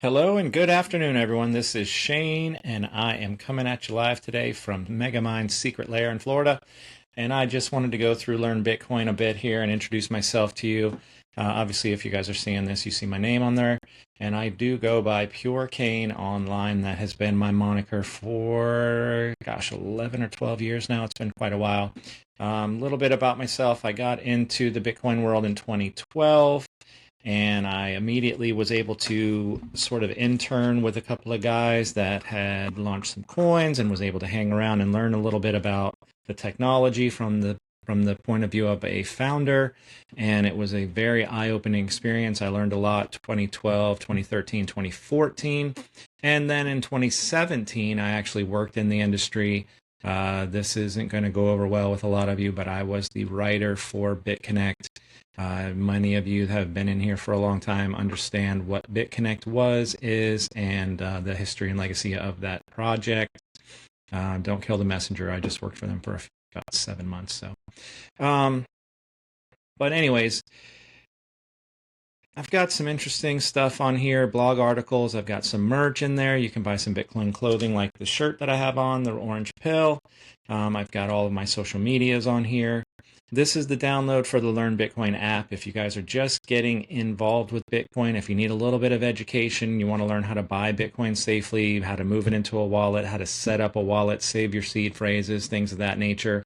Hello and good afternoon, everyone. This is Shane, and I am coming at you live today from Megamind's secret lair in Florida. And I just wanted to go through Learn Bitcoin a bit here and introduce myself to you. Obviously, if you guys are seeing this, you see my name on there. And I do go by PureCane online. That has been my moniker for, 11 or 12 years now. It's been quite a while. A little bit about myself. I got into the Bitcoin world in 2012. And I immediately was able to sort of intern with a couple of guys that had launched some coins and was able to hang around and learn a little bit about the technology from the point of view of a founder. And it was a very eye-opening experience. I learned a lot 2012, 2013, 2014. And then in 2017, I actually worked in the industry. This isn't going to go over well with a lot of you, but I was the writer for BitConnect. Many of you have been in here for a long time, understand what BitConnect is, and the history and legacy of that project. Don't kill the messenger. I just worked for them for about 7 months. So, but anyways, I've got some interesting stuff on here, blog articles. I've got some merch in there. You can buy some Bitcoin clothing like the shirt that I have on, the orange pill. I've got all of my social medias on here. This is the download for the Learn Bitcoin app. If you guys are just getting involved with Bitcoin, if you need a little bit of education, you want to learn how to buy Bitcoin safely, how to move it into a wallet, how to set up a wallet, save your seed phrases, things of that nature,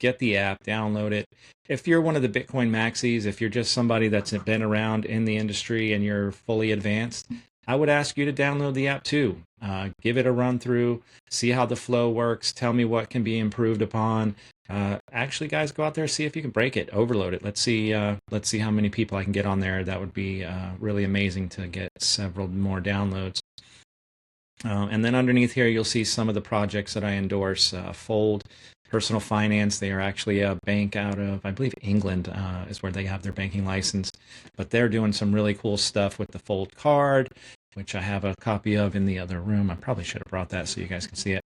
get the app, download it. If you're one of the Bitcoin maxis, if you're just somebody that's been around in the industry and you're fully advanced, I would ask you to download the app too. Give it a run through, see how the flow works, tell me what can be improved upon. Actually, guys, go out there, see if you can break it, overload it. Let's see how many people I can get on there. That would be really amazing to get several more downloads. And then underneath here, you'll see some of the projects that I endorse. Fold Personal Finance. They are actually a bank out of, I believe, England is where they have their banking license. But they're doing some really cool stuff with the Fold card, which I have a copy of in the other room. I probably should have brought that so you guys can see it.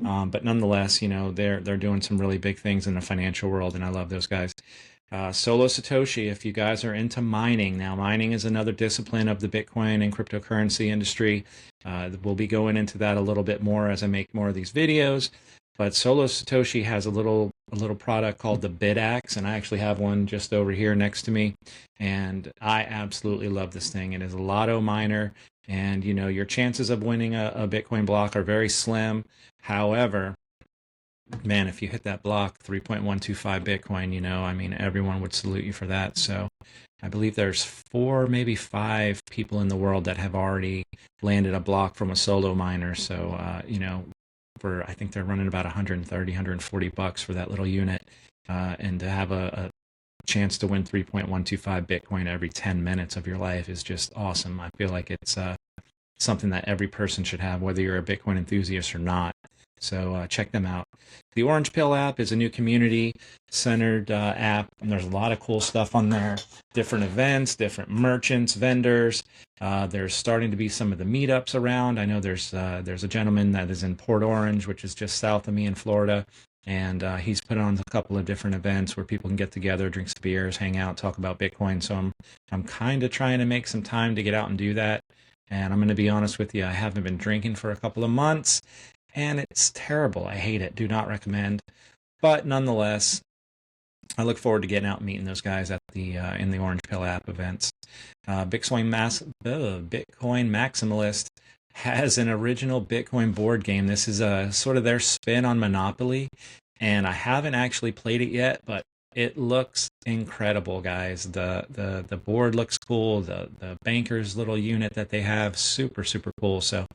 But nonetheless, they're doing some really big things in the financial world, and I love those guys. Solo Satoshi, if you guys are into mining. Now, mining is another discipline of the Bitcoin and cryptocurrency industry. We'll be going into that a little bit more as I make more of these videos. But Solo Satoshi has a little product called the BitAxe, and I actually have one just over here next to me. And I absolutely love this thing. It is a lotto miner, and your chances of winning a Bitcoin block are very slim. However, man, if you hit that block, 3.125 Bitcoin, everyone would salute you for that. So I believe there's 4, maybe 5 people in the world that have already landed a block from a solo miner. So, I think they're running about 130, 140 bucks for that little unit. And to have a chance to win 3.125 Bitcoin every 10 minutes of your life is just awesome. I feel like it's something that every person should have, whether you're a Bitcoin enthusiast or not. So check them out. The Orange Pill app is a new community-centered app, and there's a lot of cool stuff on there. Different events, different merchants, vendors. There's starting to be some of the meetups around. I know there's a gentleman that is in Port Orange, which is just south of me in Florida, and he's put on a couple of different events where people can get together, drink some beers, hang out, talk about Bitcoin. So I'm kind of trying to make some time to get out and do that. And I'm going to be honest with you, I haven't been drinking for a couple of months. And it's terrible. I hate it. Do not recommend. But nonetheless, I look forward to getting out and meeting those guys at in the Orange Pill app events. Bitcoin Maximalist has an original Bitcoin board game. This is a sort of their spin on Monopoly, and I haven't actually played it yet, but it looks incredible, guys. The board looks cool. The banker's little unit that they have, super, super cool. So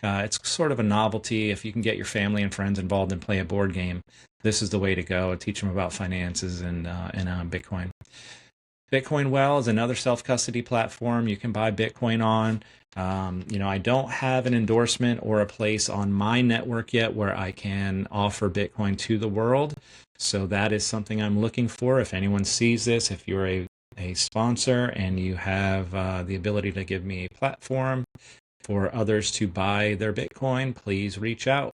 it's sort of a novelty. If you can get your family and friends involved and play a board game, this is the way to go. Teach them about finances and Bitcoin. Bitcoin Well is another self-custody platform you can buy Bitcoin on. I don't have an endorsement or a place on my network yet where I can offer Bitcoin to the world. So that is something I'm looking for. If anyone sees this, if you're a sponsor and you have the ability to give me a platform for others to buy their Bitcoin, please reach out.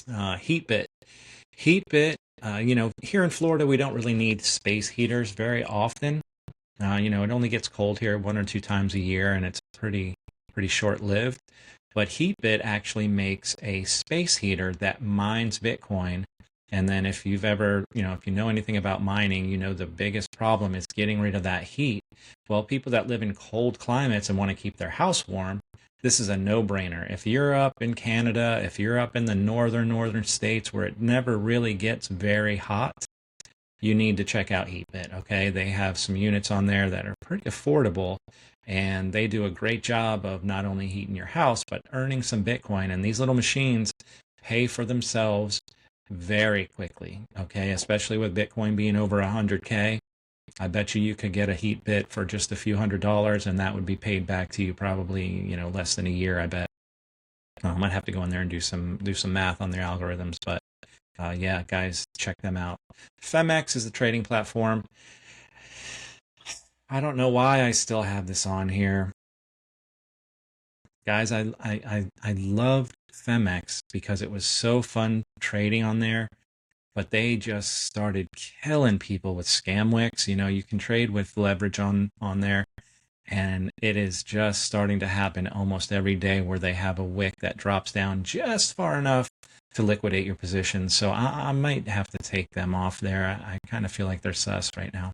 Heatbit. Here in Florida, we don't really need space heaters very often. It only gets cold here 1 or 2 times a year, and it's pretty pretty short-lived. But HeatBit actually makes a space heater that mines Bitcoin. And then if you've ever, if you know anything about mining, the biggest problem is getting rid of that heat. Well, people that live in cold climates and want to keep their house warm, this is a no-brainer. If you're up in Canada, if you're up in the northern states where it never really gets very hot, you need to check out HeatBit, okay? They have some units on there that are pretty affordable, and they do a great job of not only heating your house, but earning some Bitcoin. And these little machines pay for themselves very quickly, okay? Especially with Bitcoin being over 100K. I bet you could get a HeatBit for just a few $100s, and that would be paid back to you probably, less than a year, I bet. I might have to go in there and do some math on their algorithms, but yeah, guys, check them out. Femex is the trading platform. I don't know why I still have this on here. Guys, I loved Femex because it was so fun trading on there, but they just started killing people with scam wicks. You can trade with leverage on there, and it is just starting to happen almost every day where they have a wick that drops down just far enough to liquidate your position. So I might have to take them off there. I kind of feel like they're sus right now.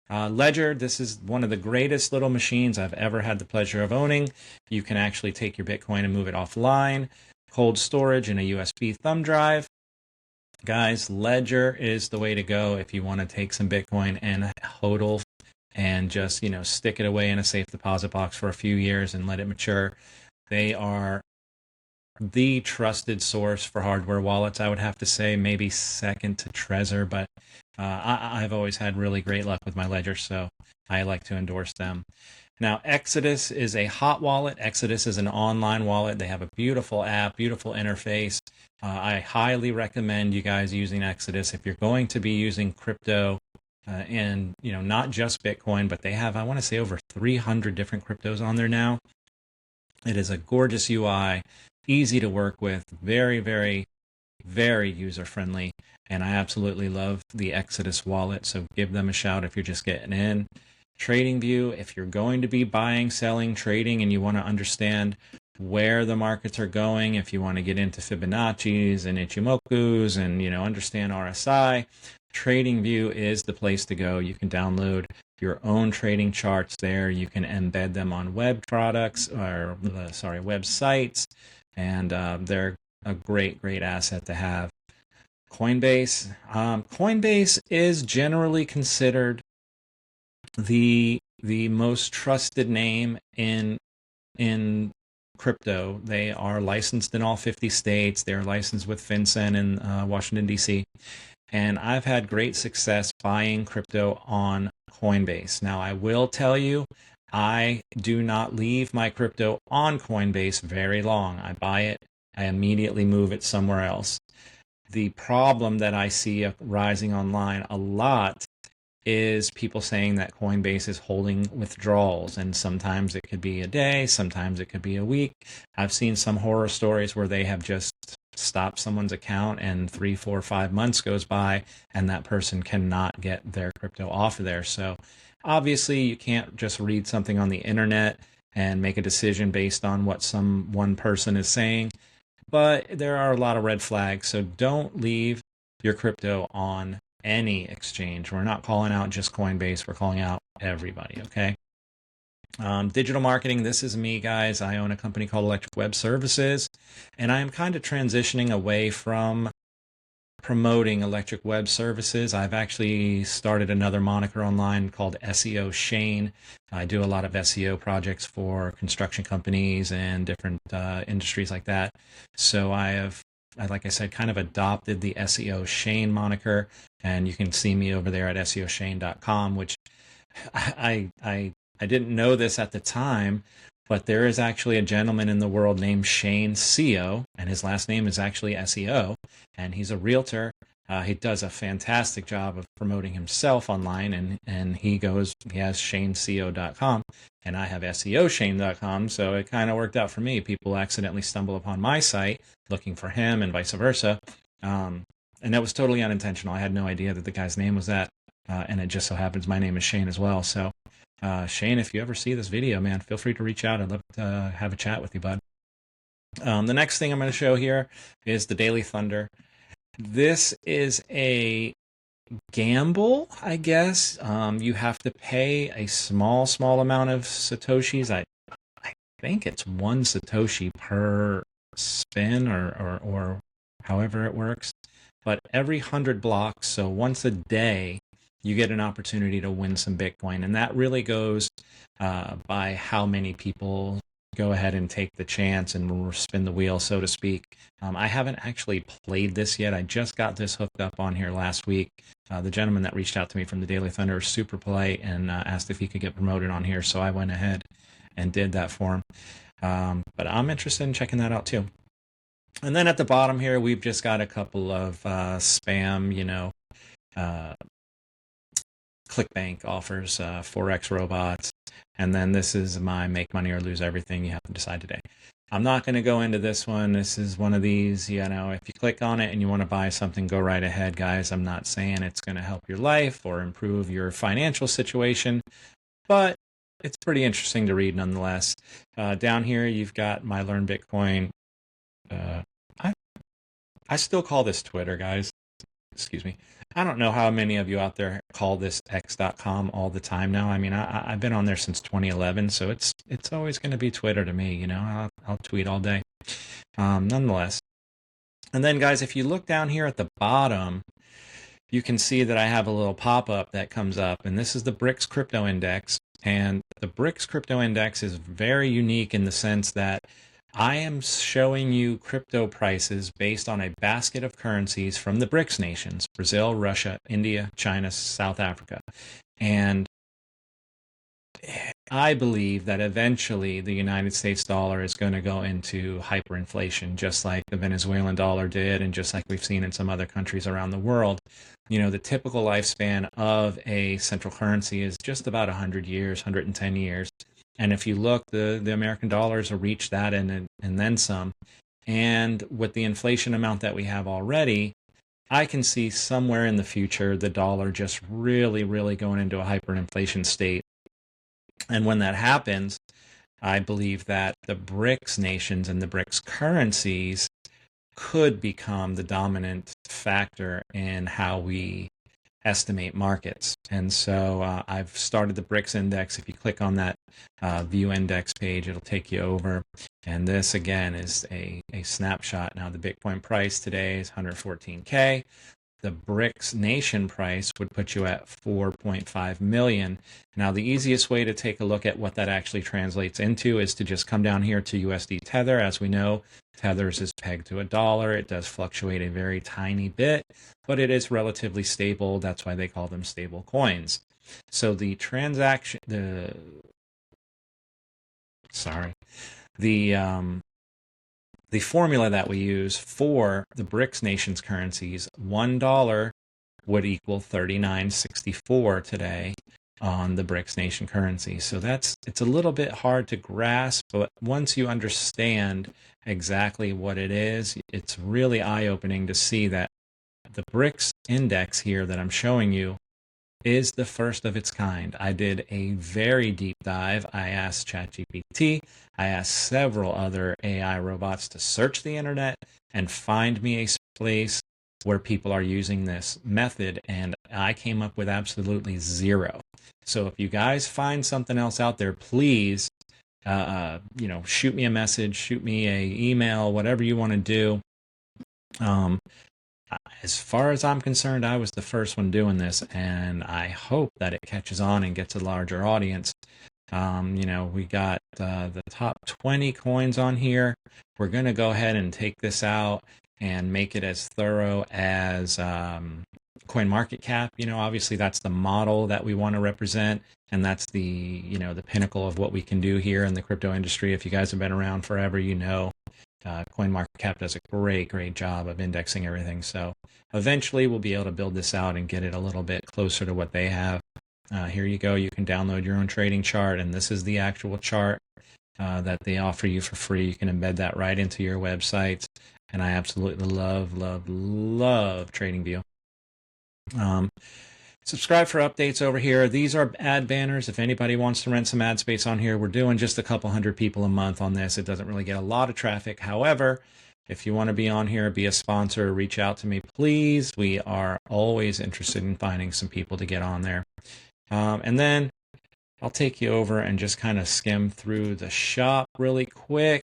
Ledger, this is one of the greatest little machines I've ever had the pleasure of owning. You can actually take your Bitcoin and move it offline, cold storage in a USB thumb drive. Guys, Ledger is the way to go if you want to take some Bitcoin and hodl and just, stick it away in a safe deposit box for a few years and let it mature. They are the trusted source for hardware wallets, I would have to say, maybe second to Trezor, but I've always had really great luck with my Ledger, so I like to endorse them. Now, Exodus is a hot wallet. Exodus is an online wallet. They have a beautiful app, beautiful interface. I highly recommend you guys using Exodus if you're going to be using crypto and, not just Bitcoin, but they have, I want to say, over 300 different cryptos on there now. It is a gorgeous UI, easy to work with, very, very, very user-friendly, and I absolutely love the Exodus wallet, so give them a shout if you're just getting in. TradingView, if you're going to be buying, selling, trading, and you want to understand where the markets are going, if you want to get into Fibonacci's and Ichimoku's and, understand RSI, TradingView is the place to go. You can download your own trading charts there. You can embed them on web products or websites, and they're a great asset to have. Coinbase. Coinbase is generally considered the most trusted name in crypto. They are licensed in all 50 states. They're licensed with FinCEN in Washington, D.C. And I've had great success buying crypto on Coinbase. Now, I will tell you, I do not leave my crypto on Coinbase very long. I buy it, I immediately move it somewhere else. The problem that I see rising online a lot is people saying that Coinbase is holding withdrawals, and sometimes it could be a day, sometimes it could be a week. I've seen some horror stories where they have just stopped someone's account and 3, 4, 5 months goes by and that person cannot get their crypto off of there. So obviously you can't just read something on the internet and make a decision based on what one person is saying, but there are a lot of red flags. So don't leave your crypto on any exchange. We're not calling out just Coinbase. We're calling out everybody, okay? Digital marketing, this is me, guys. I own a company called Electric Web Services, and I am kind of transitioning away from promoting electric web services. I've actually started another moniker online called SEO Shane. I do a lot of SEO projects for construction companies and different industries like that. So I have, like I said, kind of adopted the SEO Shane moniker, and you can see me over there at seoshane.com, which I didn't know this at the time, but there is actually a gentleman in the world named Shane SEO, and his last name is actually SEO, and he's a realtor. He does a fantastic job of promoting himself online, and he has ShaneSEO.com, and I have SEOShane.com, so it kind of worked out for me. People accidentally stumble upon my site looking for him and vice versa, and that was totally unintentional. I had no idea that the guy's name was that, and it just so happens my name is Shane as well. So Shane, if you ever see this video, man, feel free to reach out. I'd love to have a chat with you, bud. The next thing I'm going to show here is the Daily Thunder. This is a gamble, I guess. You have to pay a small amount of Satoshis. I think it's 1 Satoshi per spin or however it works. But every 100 blocks, so once a day, you get an opportunity to win some Bitcoin. And that really goes by how many people go ahead and take the chance and spin the wheel, so to speak. I haven't actually played this yet. I just got this hooked up on here last week. The gentleman that reached out to me from the Daily Thunder was super polite and asked if he could get promoted on here. So I went ahead and did that for him. But I'm interested in checking that out too. And then at the bottom here, we've just got a couple of spam, ClickBank offers, Forex robots. And then this is my make money or lose everything. You have to decide today. I'm not going to go into this one. This is one of these, if you click on it and you want to buy something, go right ahead, guys. I'm not saying it's going to help your life or improve your financial situation, but it's pretty interesting to read nonetheless. Down here, you've got my Learn Bitcoin. I still call this Twitter, guys. Excuse me. I don't know how many of you out there call this x.com all the time now. I mean, I've been on there since 2011, so it's always going to be Twitter to me. I'll tweet all day. Nonetheless. And then, guys, if you look down here at the bottom, you can see that I have a little pop-up that comes up, and this is the BRICS Crypto Index. And the BRICS Crypto Index is very unique in the sense that I am showing you crypto prices based on a basket of currencies from the BRICS nations: Brazil, Russia, India, China, South Africa. And I believe that eventually the United States dollar is going to go into hyperinflation, just like the Venezuelan dollar did, and just like we've seen in some other countries around the world. The typical lifespan of a central currency is just about 100 years, 110 years. And if you look, the American dollars will reach that and then some. And with the inflation amount that we have already, I can see somewhere in the future the dollar just really, really going into a hyperinflation state. And when that happens, I believe that the BRICS nations and the BRICS currencies could become the dominant factor in how we estimate markets. And so I've started the BRICS index. If you click on that view index page, it'll take you over. And this again is a snapshot. Now the Bitcoin price today is 114K. The BRICS nation price would put you at 4.5 million. Now the easiest way to take a look at what that actually translates into is to just come down here to USD Tether. As we know, Tethers is pegged to $1. It does fluctuate a very tiny bit, but it is relatively stable. That's why they call them stable coins. So the the formula that we use for the BRICS nations currencies, $1 would equal 39.64 today on the BRICS nation currency. So it's a little bit hard to grasp, but once you understand exactly what it is, it's really eye-opening to see that the BRICS index here that I'm showing you is the first of its kind. I did a very deep dive. I asked ChatGPT, I asked several other AI robots to search the internet and find me a place where people are using this method, and I came up with absolutely zero. So if you guys find something else out there, please, shoot me a message, shoot me an email, whatever you want to do. As far as I'm concerned, I was the first one doing this, and I hope that it catches on and gets a larger audience. We got the top 20 coins on here. We're going to go ahead and take this out and make it as thorough as CoinMarketCap. Obviously that's the model that we want to represent, and that's the pinnacle of what we can do here in the crypto industry. If you guys have been around forever, CoinMarketCap does a great job of indexing everything. So eventually we'll be able to build this out and get it a little bit closer to what they have. Here you go. You can download your own trading chart, and this is the actual chart that they offer you for free. You can embed that right into your websites, and I absolutely love TradingView. Subscribe for updates over here. These are ad banners. If anybody wants to rent some ad space on here, we're doing just a couple hundred people a month on this. It doesn't really get a lot of traffic. However, if you want to be on here, be a sponsor, reach out to me, please. We are always interested in finding some people to get on there. And then I'll take you over and just kind of skim through the shop really quick.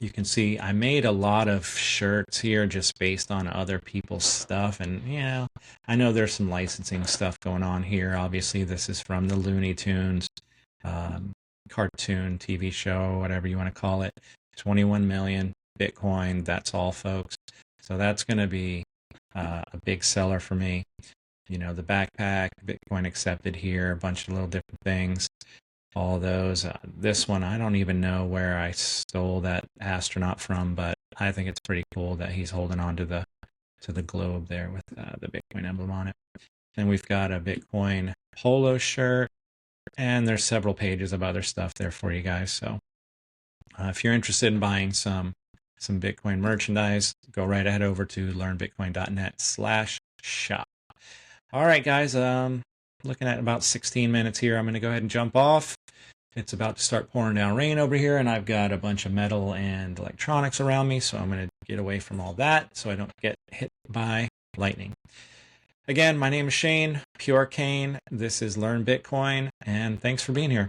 You can see I made a lot of shirts here just based on other people's stuff. And, I know there's some licensing stuff going on here. Obviously, this is from the Looney Tunes cartoon TV show, whatever you want to call it. 21 million Bitcoin. That's all, folks. So that's going to be a big seller for me. The backpack, Bitcoin accepted here, a bunch of little different things. All those. This one, I don't even know where I stole that astronaut from, but I think it's pretty cool that he's holding on to the globe there with the Bitcoin emblem on it. Then we've got a Bitcoin polo shirt, and there's several pages of other stuff there for you guys. So if you're interested in buying some Bitcoin merchandise, go right ahead over to LearnBitcoin.net/shop. All right, guys. Looking at about 16 minutes here. I'm going to go ahead and jump off. It's about to start pouring down rain over here, and I've got a bunch of metal and electronics around me, so I'm going to get away from all that so I don't get hit by lightning. Again, my name is Shane, PureCane. This is Learn Bitcoin, and thanks for being here.